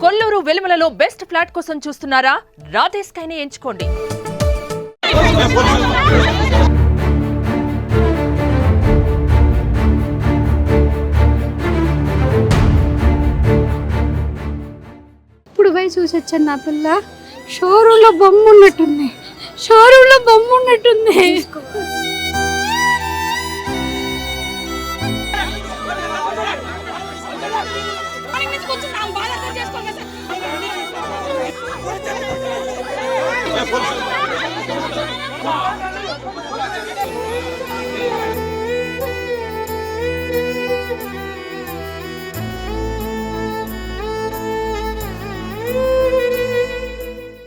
Kolluru వెలుమలలో best flat కోసం చూస్తున్నారా? రాధే స్కైనే ఎంచుకోండి. ఇప్పుడు పోయి చూసొచ్చాను నా పిల్ల. షోరూంలో బొమ్మ ఉన్నట్టుంది.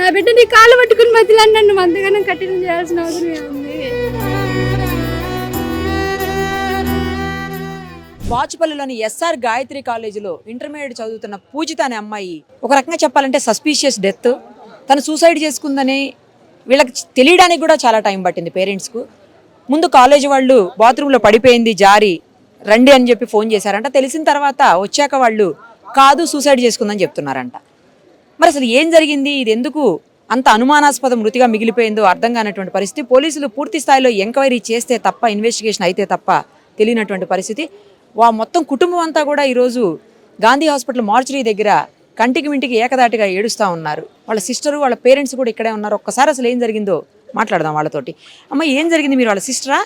నా బిడ్డ నీ కాళ్ళు పట్టుకుని మధ్యలో నన్ను అంతగానం కఠినం చేయాల్సిన అవసరం ఏముంది? వాచుపల్లిలోని ఎస్ఆర్ గాయత్రి కాలేజీలో ఇంటర్మీడియట్ చదువుతున్న పూజిత అనే అమ్మాయి ఒక రకంగా చెప్పాలంటే సస్పీషియస్ డెత్. తను సూసైడ్ చేసుకుందని వీళ్ళకి తెలియడానికి కూడా చాలా టైం పట్టింది పేరెంట్స్కు. ముందు కాలేజీ వాళ్ళు బాత్రూంలో పడిపోయింది జారి రండి అని చెప్పి ఫోన్ చేశారంట. తెలిసిన తర్వాత వచ్చాక వాళ్ళు కాదు సూసైడ్ చేసుకుందని చెప్తున్నారంట. మరి అసలు ఏం జరిగింది, ఇది ఎందుకు అంత అనుమానాస్పద మృతిగా మిగిలిపోయిందో అర్థం కానటువంటి పరిస్థితి. పోలీసులు పూర్తి స్థాయిలో ఎంక్వైరీ చేస్తే తప్ప, ఇన్వెస్టిగేషన్ అయితే తప్ప తెలియనటువంటి పరిస్థితి. మొత్తం కుటుంబం అంతా కూడా ఈరోజు గాంధీ హాస్పిటల్ మార్చురీ దగ్గర కంటికి మింటికి ఏకదాటిగా ఏడుస్తూ ఉన్నారు. వాళ్ళ సిస్టరు వాళ్ళ పేరెంట్స్ కూడా ఇక్కడే ఉన్నారు. ఒక్కసారి అసలు ఏం జరిగిందో మాట్లాడదాం వాళ్ళతోటి. అమ్మ, ఏం జరిగింది? మీరు వాళ్ళ సిస్టరా?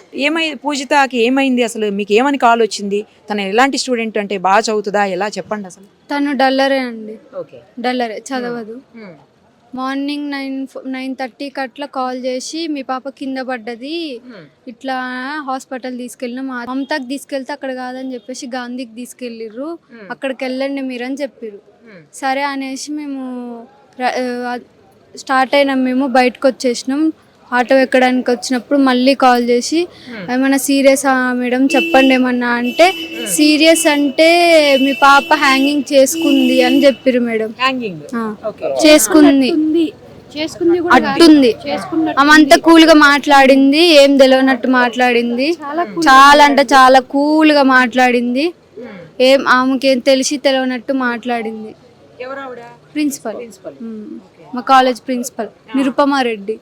పూజితకి ఏమైంది? అసలు మీకు ఏమని కాల్ వచ్చింది? తను ఎలాంటి స్టూడెంట్, అంటే బాగా చదువుతుందా, ఎలా చెప్పండి అసలు. తను డల్లరే అండి. ఓకే, డల్లరే, చదవదు. మార్నింగ్ 9:30కి అట్లా కాల్ చేసి మీ పాప కింద పడ్డది, ఇట్లా హాస్పిటల్ తీసుకెళ్ళినాం, మమతాకి తీసుకెళ్తే అక్కడ కాదని చెప్పేసి గాంధీకి తీసుకెళ్ళిర్రు, అక్కడికి వెళ్ళండి మీరు అని చెప్పిర్రు. సరే అనేసి మేము స్టార్ట్ అయినాం. మేము బయటకు వచ్చేసినాం. ఆటో ఎక్కడానికి వచ్చినప్పుడు మళ్ళీ కాల్ చేసి ఏమన్నా సీరియసా మేడం చెప్పండి ఏమన్నా అంటే, సీరియస్ అంటే మీ పాప హ్యాంగింగ్ చేసుకుంది అని చెప్పారు మేడం. చేసుకుంది అట్టుంది. ఆమంతా కూల్ గా మాట్లాడింది, ఏం తెలియనట్టు మాట్లాడింది. చాలా అంటే చాలా కూల్ గా మాట్లాడింది. ఆమెకి ఏం తెలిసి తెలియనట్టు మాట్లాడింది. ప్రిన్సిపల్, మా కాలేజ్ ప్రిన్సిపల్ నిరుపమారెడ్డి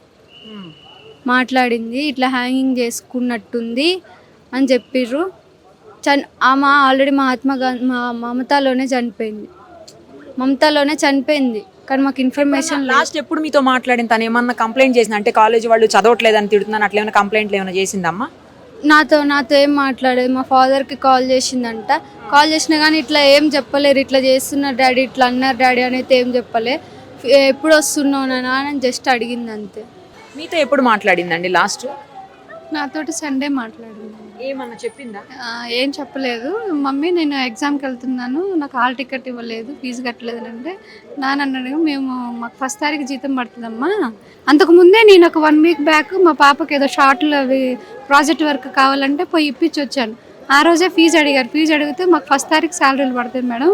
మాట్లాడింది. ఇట్లా హ్యాంగింగ్ చేసుకున్నట్టుంది అని చెప్పిర్రు. ఆమె ఆల్రెడీ మమతాలోనే చనిపోయింది. కానీ మాకు ఇన్ఫర్మేషన్ లాస్ట్ ఎప్పుడు మీతో మాట్లాడింది? తను ఏమన్నా కంప్లైంట్ చేసింది అంటే కాలేజ్ వాళ్ళు చదవట్లేదని తిడుతున్నాను అట్లా ఏమైనా కంప్లైంట్లు ఏమైనా చేసిందమ్మా? నాతో ఏం మాట్లాడేది. మా ఫాదర్కి కాల్ చేసిందంట. కాల్ చేసినా కానీ ఇట్లా ఏం చెప్పలేరు, ఇట్లా చేస్తున్నారు డాడీ, ఇట్లా అన్నారు డాడీ అనేది ఏం చెప్పలే. ఎప్పుడు వస్తున్నావు నాన్న అని జస్ట్ అడిగింది అంతే. మీతో ఎప్పుడు మాట్లాడిందండి లాస్ట్? నాతోటి సండే మాట్లాడింది. ఏమన్నా చెప్పిందా? ఏం చెప్పలేదు. మమ్మీ నేను ఎగ్జామ్కి వెళ్తున్నాను, నాకు హాల్ టికెట్ ఇవ్వలేదు, ఫీజు కట్టలేదు అంటే నాన్నన్నాడు మాకు 1st తారీఖు జీతం పడుతుందమ్మా. అంతకుముందే నేను ఒక 1 వీక్ బ్యాక్ మా పాపకి ఏదో షార్ట్లు అవి ప్రాజెక్ట్ వర్క్ కావాలంటే పోయి ఇప్పించి వచ్చాను. ఆ రోజే ఫీజు అడిగారు. ఫీజు అడిగితే మాకు 1st తారీఖు శాలరీలు పడతాయి మేడం,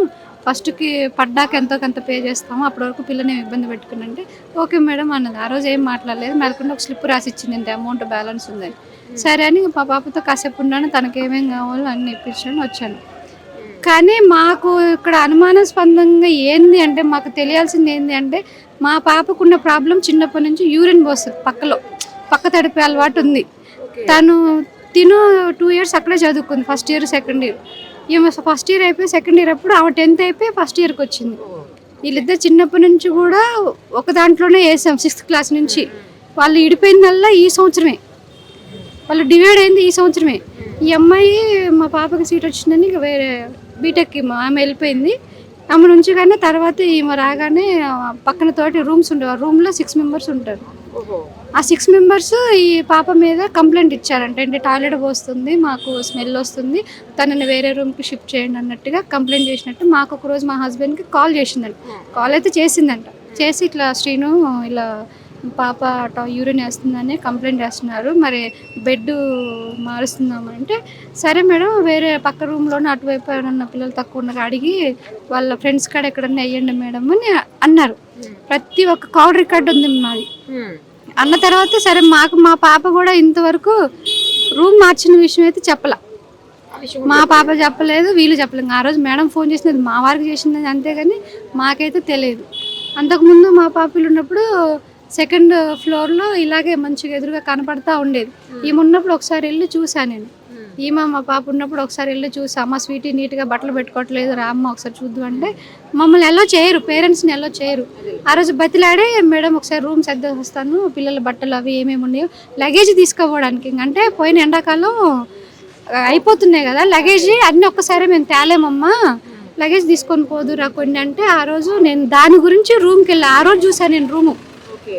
1స్ట్కి పడ్డాక ఎంతో కొంత పే చేస్తాము, అప్పటి వరకు పిల్లని ఇబ్బంది పెట్టుకున్నంటే ఓకే మేడం అన్నది. ఆ రోజు ఏం మాట్లాడలేదు. మేలకుండా ఒక స్లిప్ రాసి ఇచ్చింది, ఇంత అమౌంట్ బ్యాలెన్స్ ఉందని. సరే అని మా పాపతో కాసేపు ఉన్నాను, తనకి ఏమేమి కావాలో అన్నీ ఇప్పించాను, వచ్చాను. కానీ మాకు ఇక్కడ అనుమానాస్పదంగా ఏంది అంటే, మాకు తెలియాల్సింది ఏంది అంటే, మా పాపకున్న ప్రాబ్లం చిన్నప్పటి నుంచి యూరిన్ పోస్తుంది, పక్క తడిపే అలవాటు ఉంది. తిను 2 years అక్కడే చదువుకుంది, 1st year 2nd year. ఈమె 1st year అయిపోయి 2nd year అప్పుడు ఆమె 10th అయిపోయి 1st yearకి వచ్చింది. వీళ్ళిద్దరు చిన్నప్పటి నుంచి కూడా ఒక దాంట్లోనే వేసాం, 6th class నుంచి. వాళ్ళు ఇడిపోయిందల్లా ఈ సంవత్సరమే, వాళ్ళు డివైడ్ అయింది ఈ సంవత్సరమే. ఈ అమ్మాయి మా పాపకి సీట్ వచ్చిందని ఇక వేరే బీటెక్కి ఆమె వెళ్ళిపోయింది. ఆమె నుంచి కానీ తర్వాత ఈమె రాగానే పక్కన తోటి రూమ్స్ ఉండేవి, ఆ రూమ్లో 6 members ఉంటారు. ఆ 6 members ఈ పాప మీద కంప్లైంట్ ఇచ్చారంట, అంటే టాయిలెట్ పోస్తుంది, మాకు స్మెల్ వస్తుంది, తనని వేరే రూమ్కి షిఫ్ట్ చేయండి అన్నట్టుగా కంప్లైంట్ చేసినట్టు. మాకు ఒకరోజు మా హస్బెండ్కి కాల్ చేసిందంట. కాల్ అయితే చేసిందంట. చేసి ఇట్లా శ్రీను ఇలా పాప యూరిన్ వేస్తుందని కంప్లైంట్ చేస్తున్నారు, మరి బెడ్ మారుస్తుందామంటే సరే మేడం వేరే పక్క రూమ్లోనే అటువైపు ఉన్న పిల్లలు తక్కువ ఉన్నారు అడిగి వాళ్ళ ఫ్రెండ్స్ కాడ ఎక్కడన్నా వేయండి మేడం అని అన్నారు. ప్రతి ఒక్క కాల్ రికార్డ్ ఉంది మాది. అన్న తర్వాత సరే మా పాప కూడా ఇంతవరకు రూమ్ మార్చిన విషయం అయితే చెప్పలా. మా పాప చెప్పలేదు, వీళ్ళు చెప్పలేదు. ఆ రోజు మేడం ఫోన్ చేసినది మా వారికి చేసింది అంతేగాని మాకైతే తెలియదు. అంతకుముందు మా పాపలు ఉన్నప్పుడు సెకండ్ ఫ్లోర్లో ఇలాగే మంచిగా ఎదురుగా కనపడతా ఉండేది. ఈమె ఉన్నప్పుడు ఒకసారి వెళ్ళి చూసాను నేను. ఈమె మా పాప ఉన్నప్పుడు ఒకసారి వెళ్ళి చూసా, అమ్మ స్వీటీ నీట్గా బట్టలు పెట్టుకోవట్లేదు రా అమ్మ ఒకసారి చూద్దాం అంటే మమ్మల్ని ఎలా చేయరు, పేరెంట్స్ని ఎలా చేయరు. ఆ రోజు బతిలాడే మేడం ఒకసారి రూమ్ సర్ది వస్తాను, పిల్లల బట్టలు అవి ఏమేమి ఉన్నాయో లగేజ్ తీసుకోవడానికి. అంటే పోయిన ఎండాకాలం అయిపోతున్నాయి కదా లగేజ్, అన్నీ ఒక్కసారి మేము తేలేమమ్మా, లగేజ్ తీసుకొని పోదురా కొన్ని అంటే ఆ రోజు నేను దాని గురించి రూమ్కి వెళ్ళి ఆ రోజు చూసాను నేను రూము.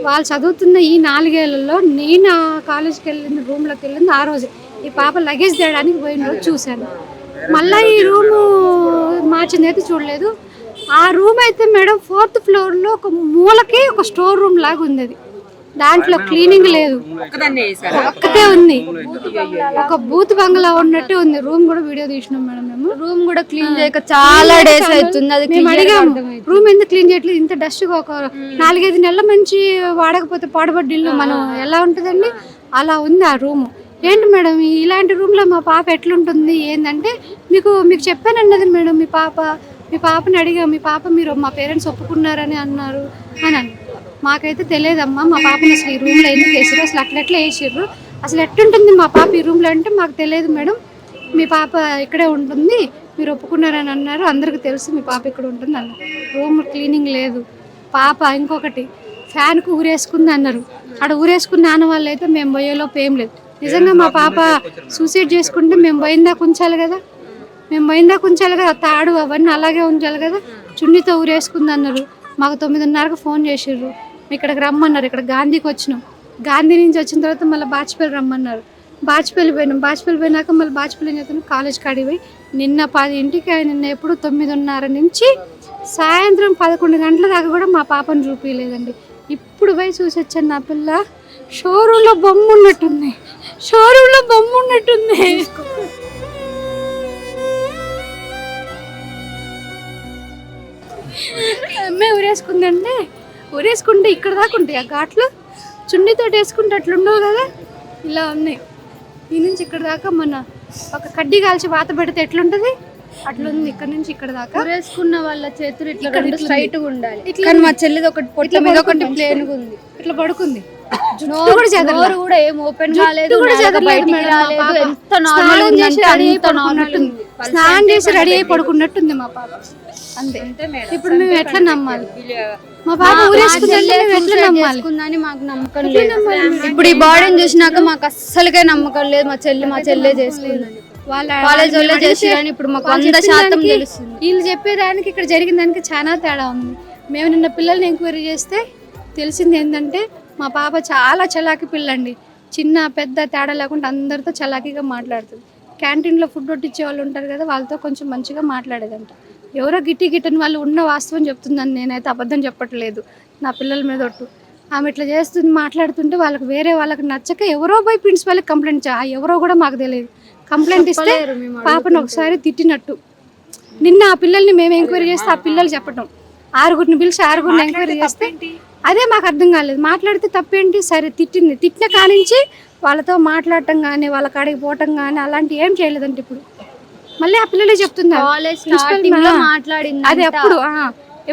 వాళ్ళు చదువుతున్న ఈ 4 ఏళ్లలో నేను కాలేజ్కి వెళ్ళింది, రూమ్లోకి వెళ్ళింది ఆ రోజు. ఈ పాప లగేజ్ తేయడానికి పోయిన రోజు చూశాను. మళ్ళీ ఈ రూము మార్చింది అయితే చూడలేదు. ఆ రూమ్ అయితే మేడం 4th ఫ్లోర్లో ఒక మూలకి ఒక స్టోర్ రూమ్ లాగా ఉంది. అది దాంట్లో క్లీనింగ్ లేదు, ఒక్కటే ఉంది, ఒక బూత్ బంగ్లా ఉన్నట్టే ఉంది. రూమ్ కూడా వీడియో తీసినాం మేడం మేము. రూమ్ కూడా క్లీన్ చేయక చాలా డేస్ అవుతుంది. అది మేము అడిగాము రూమ్ ఎందుకు క్లీన్ చేయట్లేదు, ఇంత డస్ట్ గా ఒక 4-5 నెలల నుంచి వాడకపోతే పాడుబడ్డ ఇల్లు మనం ఎలా ఉంటుందండి, అలా ఉంది ఆ రూమ్. ఏంటి మేడం ఇలాంటి రూమ్లో మా పాప ఎట్లుంటుంది ఏంటంటే మీకు చెప్పానన్నది మేడం, మీ పాపని అడిగా, మీ పాప మీరు మా పేరెంట్స్ ఒప్పుకున్నారని అన్నారు అని. మాకైతే తెలియదమ్మా మా పాపని అసలు ఈ రూమ్లో ఎందుకు వేసారు, అసలు అట్లా వేసారు, అసలు ఎట్టుంటుంది మా పాప ఈ రూమ్లో అంటే మాకు తెలియదు మేడం, మీ పాప ఇక్కడే ఉంటుంది మీరు ఒప్పుకున్నారని అన్నారు, అందరికీ తెలుసు మీ పాప ఇక్కడ ఉంటుంది అన్నారు. రూమ్ క్లీనింగ్ లేదు. పాప ఇంకొకటి ఫ్యాన్కు ఊరేసుకుంది అన్నారు. అక్కడ ఊరేసుకున్న ఆనవాళ్ళు అయితే మేము పోయేలోపు ఏం లేదు. నిజంగా మా పాప సూసైడ్ చేసుకుంటే మేము పోయిందాక ఉంచాలి కదా, తాడు అవన్నీ అలాగే ఉంచాలి కదా. చున్నీతో ఊరేసుకుంది అన్నారు. మాకు 9:30కు ఫోన్ చేసిర్రు, ఇక్కడికి రమ్మన్నారు. ఇక్కడ గాంధీకి వచ్చినాం, గాంధీ నుంచి వచ్చిన తర్వాత మళ్ళీ బాచిపల్లి రమ్మన్నారు. బాచిపల్లి పోయినాక మళ్ళీ బాచిపల్లి ఏం చేస్తాను కాలేజ్ కాడికి పోయి నిన్న 10ంటికి, నిన్న ఎప్పుడు 9:30 నుంచి సాయంత్రం 11 గంటల దాకా కూడా మా పాపను చూపించలేదండి. ఇప్పుడు పోయి చూసి వచ్చాను, నా పిల్ల షోరూంలో బొమ్మ ఉన్నట్టుంది. అమ్మాయి ఊరేసుకుంటే ఇక్కడ దాకా ఉంటాయి ఆ ఘాట్లు, చున్నీతో వేసుకుంటే అట్లుండవు కదా, ఇలా ఉన్నాయి. ఈ నుంచి ఇక్కడ దాకా మన ఒక కడ్డీ కాల్చి వాత పెడితే ఎట్లుంటది అట్లుంది. ఇక్కడ నుంచి ఇక్కడ దాకా వేసుకున్న వాళ్ళ చేతులు ఇట్లా స్ట్రైట్ గా ఉండాలి. కానీ మా చెల్లిది ఒకటి పొట్ల మీద ఒకటి ప్లేన్ గా ఉంది, ఇట్లా పడుకుంది. నోరు కూడా ఏం ఓపెన్ కాలేదు, ఎంత నార్మల్ స్నానం చేసి రెడీ అయి పడుకున్నట్టుంది మా పాప. అంతే. ఇప్పుడు మేము ఎట్లా నమ్మాలి, మా పాప ఊరేసుకుందని మాకు నమ్మకం లేదు. ఇప్పుడు ఈ బాడీని చూసినాక మాకు అస్సలుకే నమ్మకం లేదు. మా చెల్లె చేసుకుందని వాళ్ళ కాలేజ్ వాళ్ళే చేసిరని ఇప్పుడు మాకు 100% తెలుస్తుంది. వీళ్ళు చెప్పేదానికి ఇక్కడ జరిగిన దానికి చాలా తేడా ఉంది. మేము నిన్న పిల్లల్ని ఎంక్వైరీ చేస్తే తెలిసింది ఏంటంటే మా పాప చాలా చలాకీ పిల్లండి. చిన్న పెద్ద తేడా లేకుండా అందరితో చలాకీగా మాట్లాడుతుంది. క్యాంటీన్లో ఫుడ్ వడ్డించే వాళ్ళు ఉంటారు కదా, వాళ్ళతో కొంచెం మంచిగా మాట్లాడేదంట. ఎవరో గిట్టని వాళ్ళు ఉన్న వాస్తవం చెప్తుందని, నేనైతే అబద్ధం చెప్పట్లేదు. నా పిల్లల మీద ఒట్టు. ఆమె ఇట్లా చేస్తుంది, మాట్లాడుతుంటే వేరే వాళ్ళకి నచ్చక ఎవరో పోయి ప్రిన్సిపాల్కి కంప్లైంట్ ఎవరో కూడా మాకు తెలియదు. కంప్లైంట్ ఇస్తే పాపను ఒకసారి తిట్టినట్టు. నిన్న ఆ పిల్లల్ని మేము ఎంక్వైరీ చేస్తే ఆ పిల్లలు చెప్పటం, 6గురిని పిలిచి 6గురిని ఎంక్వైరీ చేస్తే అదే మాకు అర్థం కాలేదు. మాట్లాడితే తప్పేంటి, సరే తిట్టిన కానించి వాళ్ళతో మాట్లాడటం కానీ వాళ్ళ కాడికి పోవటం కానీ అలాంటివి ఏం చేయలేదంటే ఇప్పుడు మళ్ళీ ఆ పిల్లలే చెప్తున్నారు. అది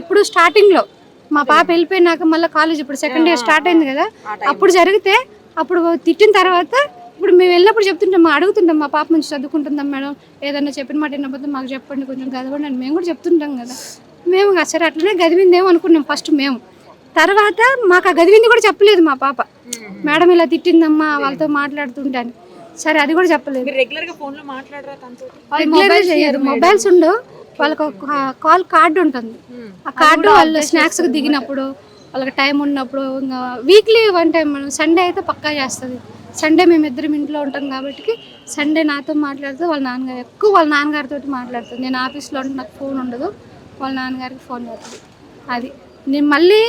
ఎప్పుడు స్టార్టింగ్లో మా పాప వెళ్ళిపోయినాక మళ్ళీ కాలేజ్ ఇప్పుడు సెకండ్ ఇయర్ స్టార్ట్ అయింది కదా, అప్పుడు జరిగితే అప్పుడు తిట్టిన తర్వాత ఇప్పుడు మేము వెళ్ళినప్పుడు చెప్తుంటాం, అడుగుతుంటాం మా పాప మంచి చదువుకుంటుందాం మేడం, ఏదన్నా చెప్పిన మాట విన్నపోతే మాకు చెప్పండి, కొంచెం గదవండి అని మేము కూడా చెప్తుంటాం కదా. మేము సరే అట్లనే గదివిందేమో అనుకున్నాం ఫస్ట్ మేము. తర్వాత మాకు ఆ గదివింది కూడా చెప్పలేదు మా పాప, మేడం ఇలా తిట్టిందమ్మా వాళ్ళతో మాట్లాడుతుంటే అని. సరే అది కూడా చెప్పలేదు. మొబైల్స్ ఉండవు వాళ్ళకి, ఒక కాల్ కార్డు ఉంటుంది. ఆ కార్డు వాళ్ళు స్నాక్స్కి దిగినప్పుడు వాళ్ళకి టైం ఉన్నప్పుడు, ఇంకా వీక్లీ 1 టైం మనం సండే అయితే పక్కా చేస్తుంది. సండే మేము ఇద్దరం ఇంట్లో ఉంటాం కాబట్టి సండే నాతో మాట్లాడుతూ వాళ్ళ నాన్నగారితో మాట్లాడుతుంది. నేను ఆఫీస్లో ఉంటే నాకు ఫోన్ ఉండదు, వాళ్ళ నాన్నగారికి ఫోన్ చేస్తుంది. అది నేను మళ్ళీ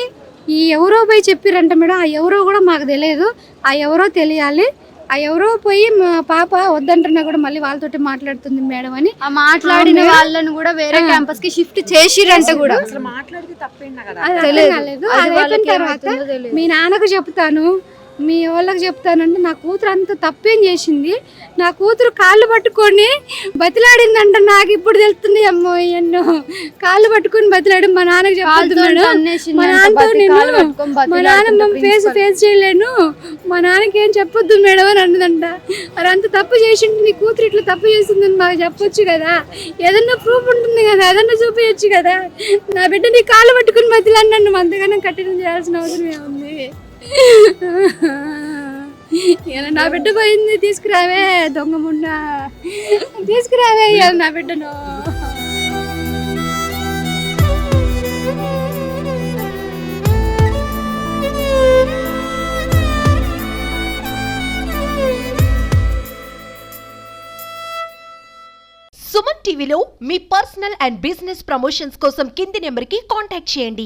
ఈ ఎవరో పోయి చెప్పిరంట మేడం, ఆ ఎవరో కూడా మాకు తెలియదు, ఆ ఎవరో తెలియాలి. ఆ ఎవరో పోయి మా పాప వద్దంటున్నా కూడా మళ్ళీ వాళ్ళతోటి మాట్లాడుతుంది మేడం అని. ఆ మాట్లాడిన వాళ్ళని కూడా వేరే క్యాంపస్ కి షిఫ్ట్ చేసిరంట కూడా. అది అయిపోయిన తర్వాత మీ నాన్నకు చెప్తాను, మీ వాళ్ళకి చెప్తానంటే నా కూతురు అంత తప్పేం చేసింది. నా కూతురు కాళ్ళు పట్టుకొని బతిలాడిందంట. నాకు ఇప్పుడు తెలుస్తుంది అమ్మో ఎన్నో కాళ్ళు పట్టుకొని బతిలాడు. మా నాన్నకి చెప్తున్నాడు, మా నాన్నతో నేను మా నాన్న ఫేస్ చేయలేను, మా నాన్నకి ఏం చెప్పొద్దు మేడం అని అన్నదంట. మరి అంత తప్పు చేసింది నీ కూతురు ఇట్లా తప్పు చేసిందని మాకు చెప్పొచ్చు కదా, ఏదన్నా ప్రూఫ్ ఉంటుంది కదా, ఏదన్నా చూపించచ్చు కదా. నా బిడ్డ నీ కాళ్ళు పట్టుకుని బతిలాడి నన్ను అంతగానో కఠినం చేయాల్సిన అవసరం ఏముంది. ఇలా నా బిడ్డ పోయింది, తీసుకురావే దొంగ ముండ, తీసుకురావే ఇవాళ నా బిడ్డను. సుమన్ టీవీలో మీ పర్సనల్ అండ్ బిజినెస్ ప్రమోషన్స్ కోసం కింది నెంబర్కి కాంటాక్ట్ చేయండి.